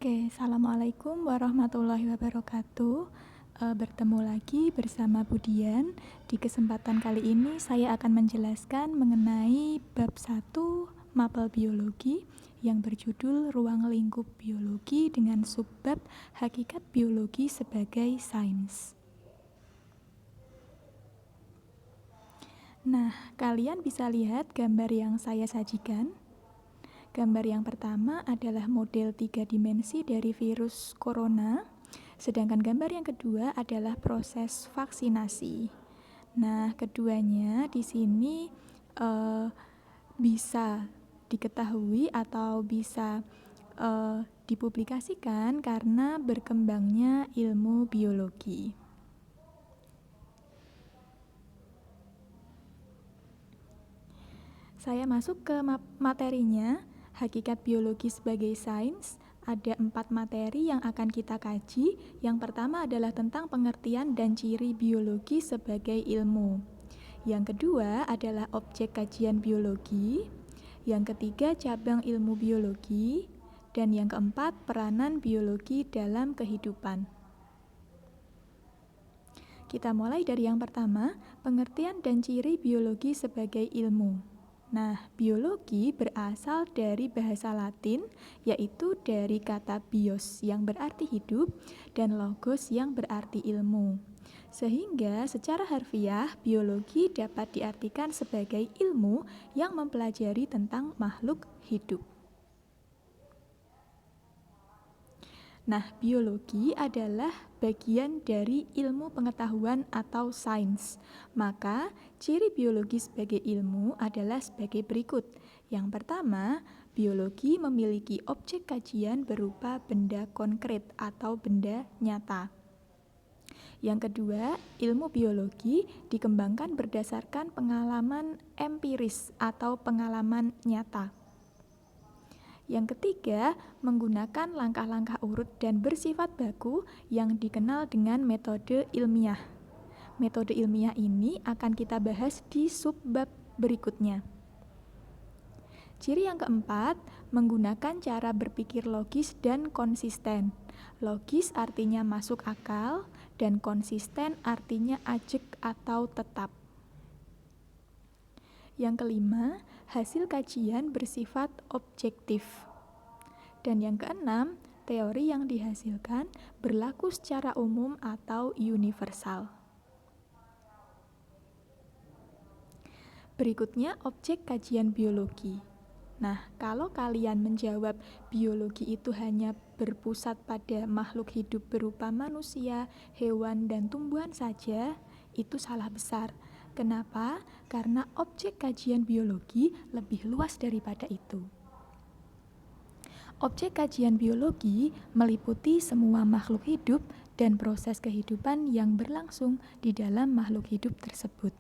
Oke, Assalamualaikum warahmatullahi wabarakatuh. Bertemu lagi bersama Budian. Di kesempatan kali ini saya akan menjelaskan mengenai bab 1 mapel biologi yang berjudul Ruang Lingkup Biologi dengan subbab Hakikat Biologi sebagai Sains. Nah, kalian bisa lihat gambar yang saya sajikan. Gambar yang pertama adalah model 3 dimensi dari virus corona, sedangkan gambar yang kedua adalah proses vaksinasi. Nah, keduanya di sini bisa diketahui atau bisa dipublikasikan karena berkembangnya ilmu biologi. Saya masuk ke materinya. Hakikat biologi sebagai sains, ada 4 materi yang akan kita kaji. Yang pertama adalah tentang pengertian dan ciri biologi sebagai ilmu. Yang kedua adalah objek kajian biologi. Yang ketiga cabang ilmu biologi. Dan yang keempat peranan biologi dalam kehidupan. Kita mulai dari yang pertama, pengertian dan ciri biologi sebagai ilmu. Nah, biologi berasal dari bahasa Latin, yaitu dari kata bios yang berarti hidup dan logos yang berarti ilmu. Sehingga secara harfiah, biologi dapat diartikan sebagai ilmu yang mempelajari tentang makhluk hidup. Nah, biologi adalah bagian dari ilmu pengetahuan atau sains. Maka, ciri biologi sebagai ilmu adalah sebagai berikut. Yang pertama, biologi memiliki objek kajian berupa benda konkret atau benda nyata. Yang kedua, ilmu biologi dikembangkan berdasarkan pengalaman empiris atau pengalaman nyata. Yang ketiga, menggunakan langkah-langkah urut dan bersifat baku yang dikenal dengan metode ilmiah. Metode ilmiah ini akan kita bahas di subbab berikutnya. Ciri yang keempat, menggunakan cara berpikir logis dan konsisten. Logis artinya masuk akal, dan konsisten artinya ajeg atau tetap. Yang kelima, hasil kajian bersifat objektif. Dan yang keenam, teori yang dihasilkan berlaku secara umum atau universal. Berikutnya, objek kajian biologi. Nah, kalau kalian menjawab biologi itu hanya berpusat pada makhluk hidup berupa manusia, hewan, dan tumbuhan saja, itu salah besar. Kenapa? Karena objek kajian biologi lebih luas daripada itu. Objek kajian biologi meliputi semua makhluk hidup dan proses kehidupan yang berlangsung di dalam makhluk hidup tersebut.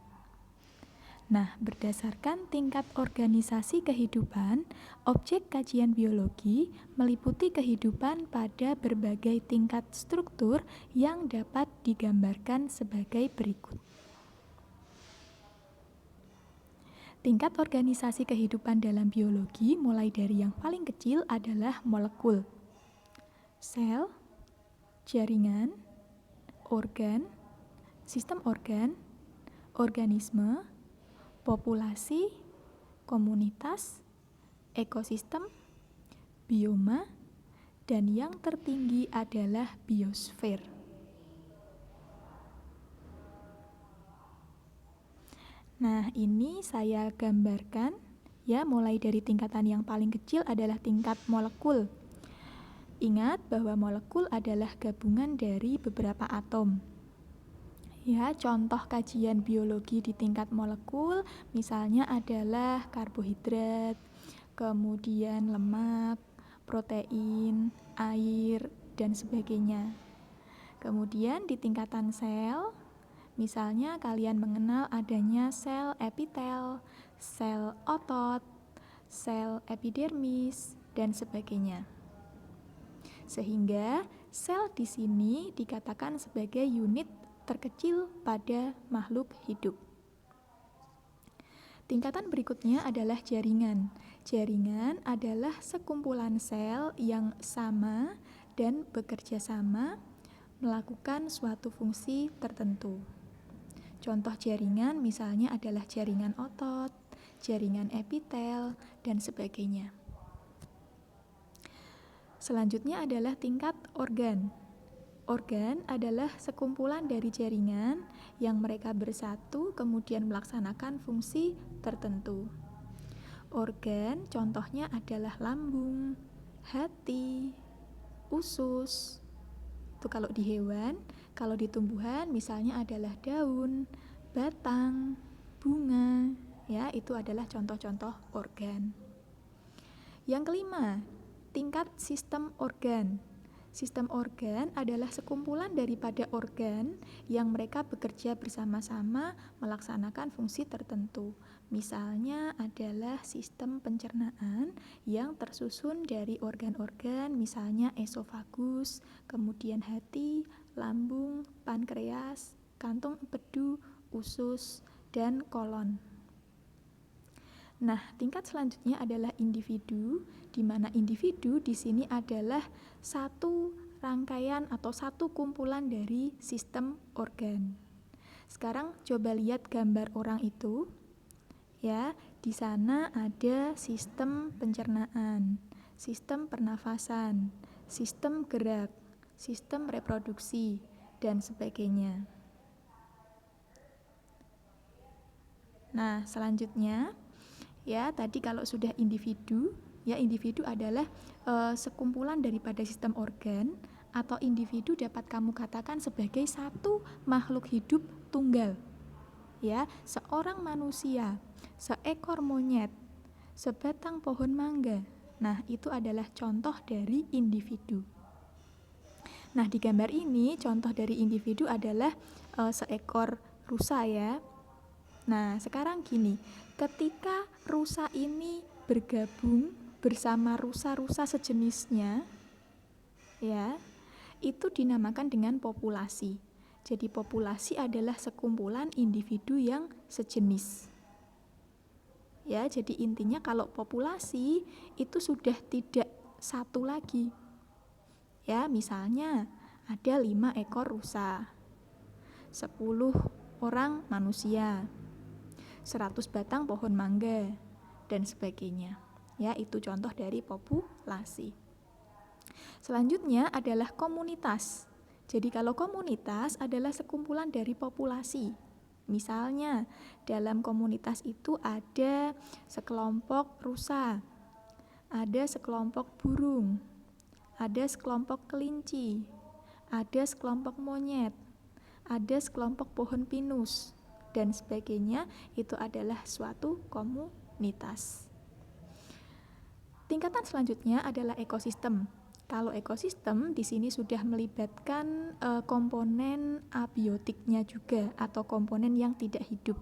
Nah, berdasarkan tingkat organisasi kehidupan, objek kajian biologi meliputi kehidupan pada berbagai tingkat struktur yang dapat digambarkan sebagai berikut. Tingkat organisasi kehidupan dalam biologi mulai dari yang paling kecil adalah molekul, sel, jaringan, organ, sistem organ, organisme, populasi, komunitas, ekosistem, bioma, dan yang tertinggi adalah biosfer. Nah, ini saya gambarkan ya, mulai dari tingkatan yang paling kecil adalah tingkat molekul. Ingat bahwa molekul adalah gabungan dari beberapa atom. Ya, contoh kajian biologi di tingkat molekul misalnya adalah karbohidrat, kemudian lemak, protein, air, dan sebagainya. Kemudian di tingkatan sel, misalnya kalian mengenal adanya sel epitel, sel otot, sel epidermis, dan sebagainya. Sehingga sel di sini dikatakan sebagai unit terkecil pada makhluk hidup. Tingkatan berikutnya adalah jaringan. Jaringan adalah sekumpulan sel yang sama dan bekerja sama melakukan suatu fungsi tertentu. Contoh jaringan misalnya adalah jaringan otot, jaringan epitel, dan sebagainya. Selanjutnya adalah tingkat organ. Organ adalah sekumpulan dari jaringan yang mereka bersatu kemudian melaksanakan fungsi tertentu. Organ contohnya adalah lambung, hati, usus. Itu kalau di hewan. Kalau di tumbuhan misalnya adalah daun, batang, bunga, ya, itu adalah contoh-contoh organ. Yang kelima, tingkat sistem organ. Sistem organ adalah sekumpulan daripada organ yang mereka bekerja bersama-sama melaksanakan fungsi tertentu. Misalnya adalah sistem pencernaan yang tersusun dari organ-organ, misalnya esofagus, kemudian hati, lambung, pankreas, kantung empedu, usus, dan kolon. Nah, tingkat selanjutnya adalah individu, di mana individu di sini adalah satu rangkaian atau satu kumpulan dari sistem organ. Sekarang coba lihat gambar orang itu. Ya, di sana ada sistem pencernaan, sistem pernafasan, sistem gerak, sistem reproduksi, dan sebagainya. Nah, selanjutnya ya, tadi kalau sudah individu, ya individu adalah sekumpulan daripada sistem organ, atau individu dapat kamu katakan sebagai satu makhluk hidup tunggal. Ya, seorang manusia, seekor monyet, sebatang pohon mangga. Nah, itu adalah contoh dari individu. Nah, di gambar ini contoh dari individu adalah seekor rusa ya. Nah, sekarang gini, ketika rusa ini bergabung bersama rusa-rusa sejenisnya, ya, itu dinamakan dengan populasi. Jadi populasi adalah sekumpulan individu yang sejenis. Ya, jadi intinya kalau populasi itu sudah tidak satu lagi. Ya, misalnya ada 5 ekor rusa, 10 orang manusia, 100 batang pohon mangga, dan sebagainya. Ya, itu contoh dari populasi. Selanjutnya adalah komunitas. Jadi kalau komunitas adalah sekumpulan dari populasi. Misalnya, dalam komunitas itu ada sekelompok rusa, ada sekelompok burung, ada sekelompok kelinci, ada sekelompok monyet, ada sekelompok pohon pinus, dan sebagainya. Itu adalah suatu komunitas. Tingkatan selanjutnya adalah ekosistem. Kalau ekosistem di sini sudah melibatkan komponen abiotiknya juga atau komponen yang tidak hidup.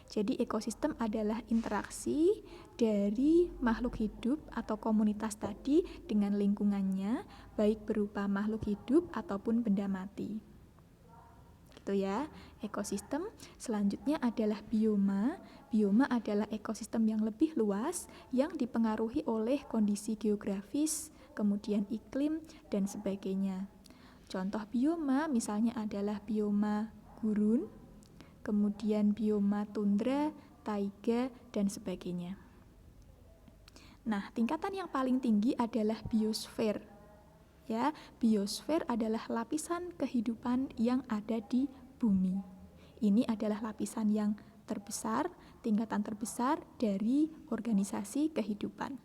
Jadi ekosistem adalah interaksi dari makhluk hidup atau komunitas tadi dengan lingkungannya, baik berupa makhluk hidup ataupun benda mati. Gitu ya, ekosistem. Selanjutnya adalah bioma. Bioma adalah ekosistem yang lebih luas yang dipengaruhi oleh kondisi geografis, kemudian iklim, dan sebagainya. Contoh bioma misalnya adalah bioma gurun, kemudian bioma tundra, taiga, dan sebagainya. Nah, tingkatan yang paling tinggi adalah biosfer. Ya, biosfer adalah lapisan kehidupan yang ada di bumi. Ini adalah lapisan yang terbesar, tingkatan terbesar dari organisasi kehidupan.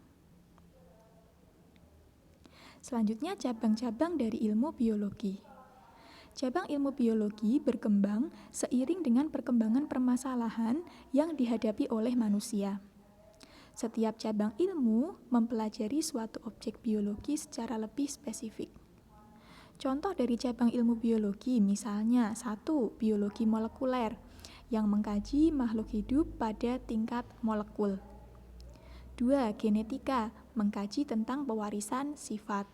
Selanjutnya cabang-cabang dari ilmu biologi. Cabang ilmu biologi berkembang seiring dengan perkembangan permasalahan yang dihadapi oleh manusia. Setiap cabang ilmu mempelajari suatu objek biologi secara lebih spesifik. Contoh dari cabang ilmu biologi misalnya 1. Biologi molekuler yang mengkaji makhluk hidup pada tingkat molekul. 2. Genetika mengkaji tentang pewarisan sifat.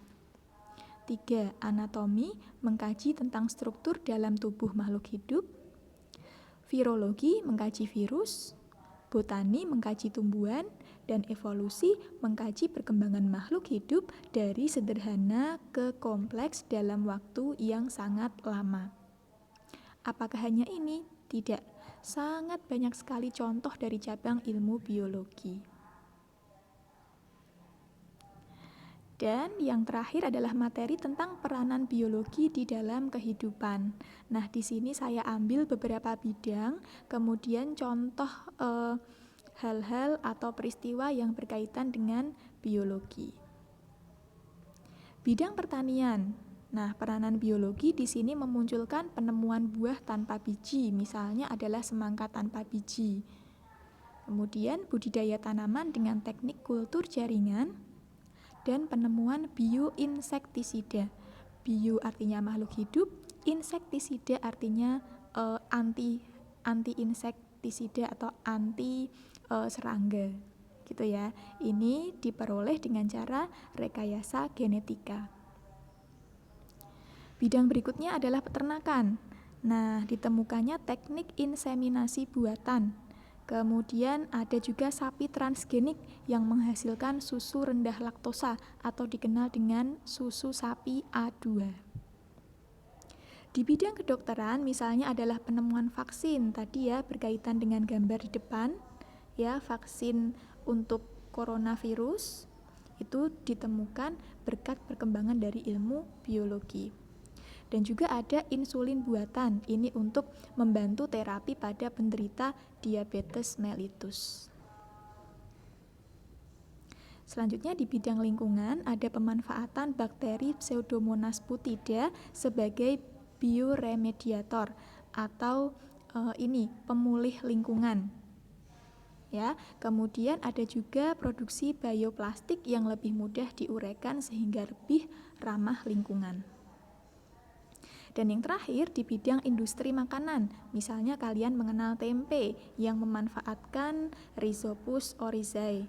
3. Anatomi mengkaji tentang struktur dalam tubuh makhluk hidup. Virologi mengkaji virus. Botani mengkaji tumbuhan, dan evolusi mengkaji perkembangan makhluk hidup dari sederhana ke kompleks dalam waktu yang sangat lama. Apakah hanya ini? Tidak. Sangat banyak sekali contoh dari cabang ilmu biologi. Dan yang terakhir adalah materi tentang peranan biologi di dalam kehidupan. Nah, di sini saya ambil beberapa bidang, kemudian contoh hal-hal atau peristiwa yang berkaitan dengan biologi. Bidang pertanian. Nah, peranan biologi di sini memunculkan penemuan buah tanpa biji, misalnya adalah semangka tanpa biji. Kemudian budidaya tanaman dengan teknik kultur jaringan dan penemuan bioinsektisida. Bio artinya makhluk hidup, insektisida artinya anti insektisida atau anti serangga. Gitu ya. Ini diperoleh dengan cara rekayasa genetika. Bidang berikutnya adalah peternakan. Nah, ditemukannya teknik inseminasi buatan. Kemudian ada juga sapi transgenik yang menghasilkan susu rendah laktosa atau dikenal dengan susu sapi A2. Di bidang kedokteran misalnya adalah penemuan vaksin, tadi ya berkaitan dengan gambar di depan, ya vaksin untuk coronavirus itu ditemukan berkat perkembangan dari ilmu biologi. Dan juga ada insulin buatan, ini untuk membantu terapi pada penderita diabetes mellitus. Selanjutnya di bidang lingkungan ada pemanfaatan bakteri Pseudomonas putida sebagai bioremediator atau pemulih lingkungan. Ya, kemudian ada juga produksi bioplastik yang lebih mudah diuraikan sehingga lebih ramah lingkungan. Dan yang terakhir di bidang industri makanan, misalnya kalian mengenal tempe yang memanfaatkan Rhizopus oryzae.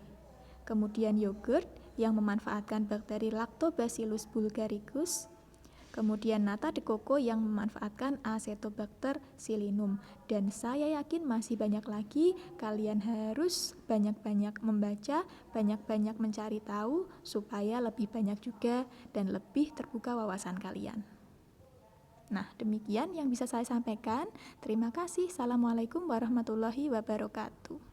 Kemudian yogurt yang memanfaatkan bakteri Lactobacillus bulgaricus. Kemudian nata de coco yang memanfaatkan Acetobacter pseudomonas. Dan saya yakin masih banyak lagi, kalian harus banyak-banyak membaca, banyak-banyak mencari tahu, supaya lebih banyak juga dan lebih terbuka wawasan kalian. Nah, demikian yang bisa saya sampaikan. Terima kasih. Assalamualaikum warahmatullahi wabarakatuh.